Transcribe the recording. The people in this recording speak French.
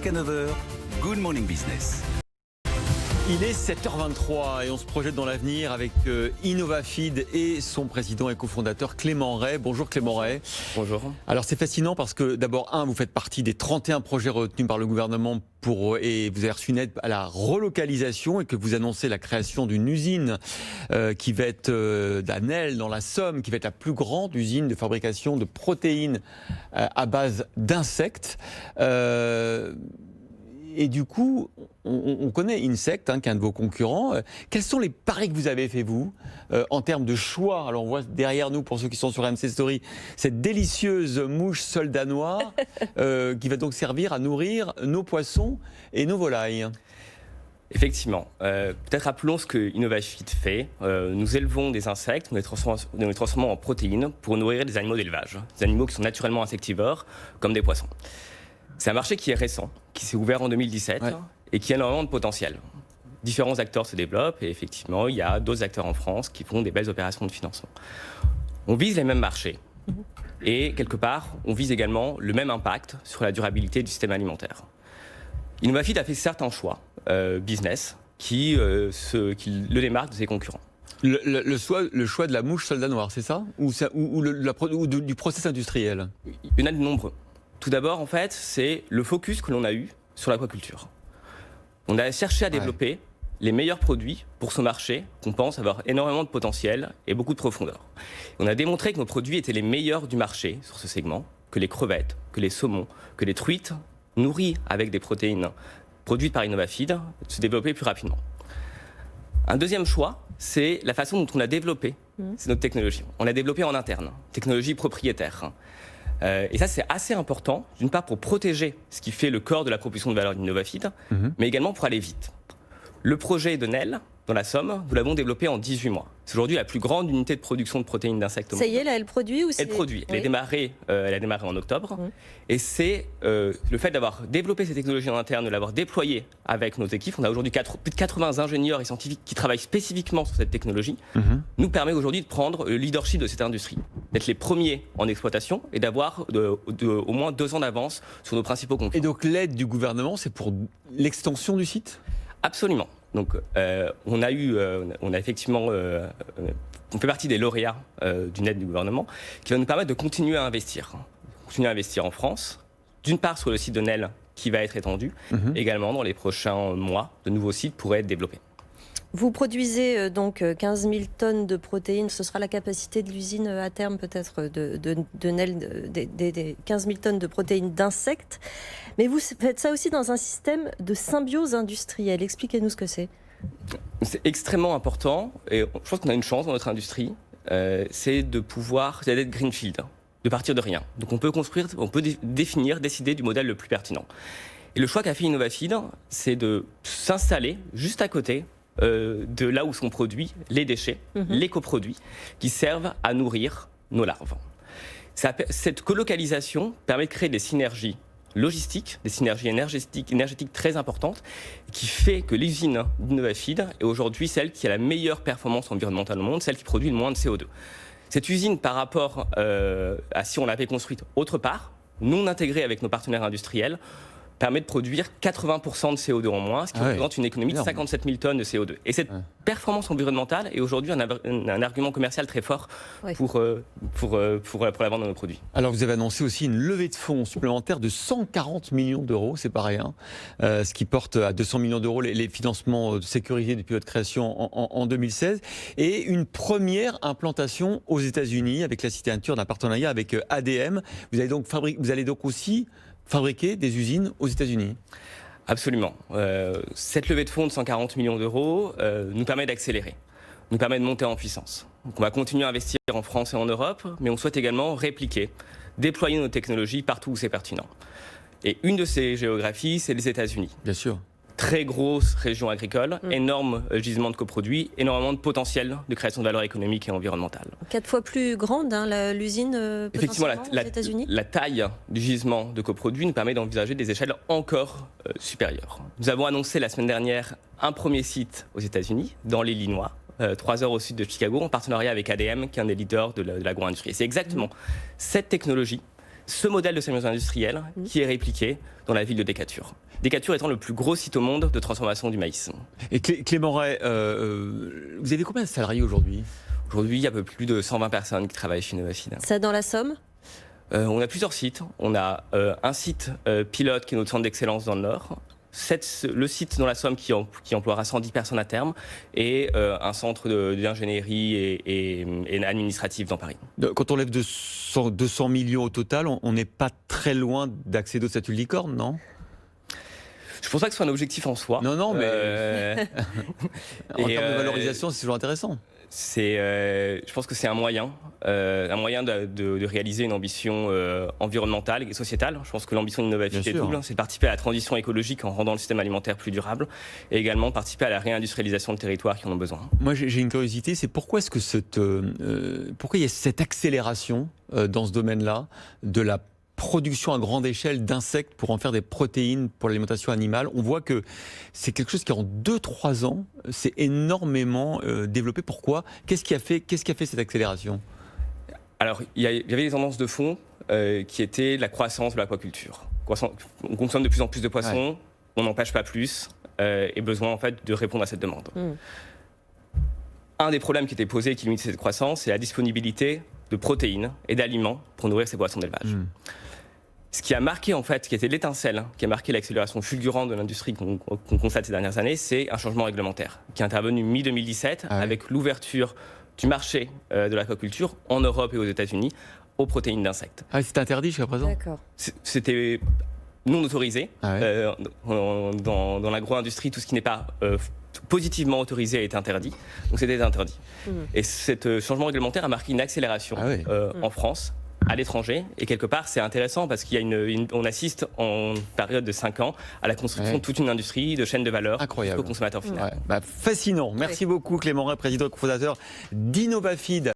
jusqu'à 9h, Good Morning Business. Il est 7h23 et on se projette dans l'avenir avec Innovafeed et son président et cofondateur Clément Ray. Bonjour Clément Ray. Bonjour. Alors c'est fascinant parce que d'abord, vous faites partie des 31 projets retenus par le gouvernement et vous avez reçu une aide à la relocalisation et que vous annoncez la création d'une usine qui va être d'Anel dans la Somme, qui va être la plus grande usine de fabrication de protéines à base d'insectes. Et du coup, on connaît Insect, qui est un de vos concurrents. Quels sont les paris que vous avez fait, vous, en termes de choix? Alors, on voit derrière nous, pour ceux qui sont sur MC Story, cette délicieuse mouche soldat noir qui va donc servir à nourrir nos poissons et nos volailles. Effectivement. Peut-être rappelons ce que Innovafeed fait. Nous élevons des insectes, nous les transformons en protéines pour nourrir des animaux d'élevage. Des animaux qui sont naturellement insectivores, comme des poissons. C'est un marché qui est récent, qui s'est ouvert en 2017 et qui a énormément de potentiel. Différents acteurs se développent et effectivement, il y a d'autres acteurs en France qui font des belles opérations de financement. On vise les mêmes marchés et quelque part, on vise également le même impact sur la durabilité du système alimentaire. Innovafeed a fait certains choix business qui le démarquent de ses concurrents. Le choix de la mouche soldat noir, c'est ça? Ou du process industriel? Il y en a de nombreux. Tout d'abord, en fait, c'est le focus que l'on a eu sur l'aquaculture. On a cherché à développer les meilleurs produits pour ce marché qu'on pense avoir énormément de potentiel et beaucoup de profondeur. On a démontré que nos produits étaient les meilleurs du marché sur ce segment, que les crevettes, que les saumons, que les truites, nourries avec des protéines produites par Innovafeed, se développaient plus rapidement. Un deuxième choix, c'est la façon dont on a développé notre technologie. On l'a développée en interne, technologie propriétaire. Et ça, c'est assez important, d'une part pour protéger ce qui fait le corps de la proposition de valeur d'Innovafeed, mais également pour aller vite. Le projet de Nel, dans la Somme, nous l'avons développé en 18 mois. C'est aujourd'hui la plus grande unité de production de protéines d'insectes au monde. Ça y est, là, elle produit ou c'est... Elle produit. Elle a démarré en octobre. Et c'est le fait d'avoir développé ces technologies en interne, de l'avoir déployée avec nos équipes. On a aujourd'hui plus de 80 ingénieurs et scientifiques qui travaillent spécifiquement sur cette technologie. Nous permet aujourd'hui de prendre le leadership de cette industrie, d'être les premiers en exploitation et d'avoir au moins 2 ans d'avance sur nos principaux concurrents. Et donc l'aide du gouvernement, c'est pour l'extension du site? Absolument. Donc, on a effectivement, on fait partie des lauréats d'une aide du gouvernement qui va nous permettre de continuer à investir en France, d'une part sur le site de Nel qui va être étendu, également dans les prochains mois, de nouveaux sites pourraient être développés. Vous produisez donc 15 000 tonnes de protéines. Ce sera la capacité de l'usine à terme peut-être de Nel, des 15 000 tonnes de protéines d'insectes. Mais vous faites ça aussi dans un système de symbiose industrielle. Expliquez-nous ce que c'est. C'est extrêmement important et je pense qu'on a une chance dans notre industrie, c'est d'être greenfield, de partir de rien. Donc on peut décider du modèle le plus pertinent. Et le choix qu'a fait Innovafeed, c'est de s'installer juste à côté de là où sont produits les déchets, les coproduits, qui servent à nourrir nos larves. Cette colocalisation permet de créer des synergies logistiques, des synergies énergétiques très importantes, qui fait que l'usine d'Innovafeed est aujourd'hui celle qui a la meilleure performance environnementale au monde, celle qui produit le moins de CO2. Cette usine, par rapport à si on l'avait construite autre part, non intégrée avec nos partenaires industriels, permet de produire 80% de CO2 en moins, ce qui représente une économie de 57 000 tonnes de CO2. Et cette performance environnementale est aujourd'hui un argument commercial très fort pour la vente de nos produits. Alors vous avez annoncé aussi une levée de fonds supplémentaire de 140 millions d'euros, c'est pas rien, ce qui porte à 200 millions d'euros les financements sécurisés depuis votre création en 2016, et une première implantation aux États-Unis avec la signature d'un partenariat avec ADM. Vous allez donc aussi fabriquer des usines aux États-Unis? Absolument. Cette levée de fonds de 140 millions d'euros nous permet d'accélérer, nous permet de monter en puissance. Donc on va continuer à investir en France et en Europe, mais on souhaite également répliquer, déployer nos technologies partout où c'est pertinent. Et une de ces géographies, c'est les États-Unis. Bien sûr. Très grosse région agricole, énorme gisement de coproduits, énormément de potentiel de création de valeur économique et environnementale. 4 fois plus grande, l'usine potentiellement aux États-Unis. La taille du gisement de coproduits nous permet d'envisager des échelles encore supérieures. Nous avons annoncé la semaine dernière un premier site aux États-Unis, dans l'Illinois, 3 heures au sud de Chicago, en partenariat avec ADM, qui est un des leaders de l'agro-industrie. Et c'est exactement cette technologie, ce modèle de symbiose industrielle qui est répliqué dans la ville de Decatur. Decatur étant le plus gros site au monde de transformation du maïs. Et Clément Ray, vous avez combien de salariés aujourd'hui ? Aujourd'hui, il y a un peu plus de 120 personnes qui travaillent chez Novafeed. Ça dans la Somme ? On a plusieurs sites. On a un site pilote qui est notre centre d'excellence dans le Nord. Le site dans la Somme qui emploiera 110 personnes à terme et un centre d'ingénierie et administratif dans Paris. Quand on lève 200 millions au total, on n'est pas très loin d'accéder au statut de licorne, non ? Je pense pas que ce soit un objectif en soi. Non, mais en termes de valorisation, c'est toujours intéressant. Je pense que c'est un moyen de réaliser une ambition environnementale et sociétale. Je pense que l'ambition de Novafeed est double, c'est de participer à la transition écologique en rendant le système alimentaire plus durable et également de participer à la réindustrialisation de territoires qui en ont besoin. Moi, j'ai une curiosité, c'est pourquoi est-ce que pourquoi il y a cette accélération dans ce domaine-là de la production à grande échelle d'insectes pour en faire des protéines pour l'alimentation animale. On voit que c'est quelque chose qui en 2-3 ans s'est énormément développé. Pourquoi ? Qu'est-ce qui a fait cette accélération ? Alors, il y avait des tendances de fond qui étaient la croissance de l'aquaculture. On consomme de plus en plus de poissons, on n'empêche pas plus, et besoin en fait de répondre à cette demande. Un des problèmes qui était posé et qui limite cette croissance, c'est la disponibilité de protéines et d'aliments pour nourrir ces poissons d'élevage. Ce qui a marqué, en fait, qui était l'étincelle, qui a marqué l'accélération fulgurante de l'industrie qu'on constate ces dernières années, c'est un changement réglementaire qui est intervenu mi-2017 avec l'ouverture du marché de l'aquaculture en Europe et aux États-Unis aux protéines d'insectes. Ah, c'est interdit jusqu'à présent ? D'accord. C'était non autorisé. Dans l'agro-industrie, tout ce qui n'est pas positivement autorisé est interdit. Donc c'était interdit. Et ce changement réglementaire a marqué une accélération en France, à l'étranger, et quelque part c'est intéressant parce qu'il y a on assiste en période de 5 ans à la construction de toute une industrie de chaînes de valeur jusqu'au consommateur final. Fascinant. Merci beaucoup Clément Ray, président et cofondateur d'Innovafeed.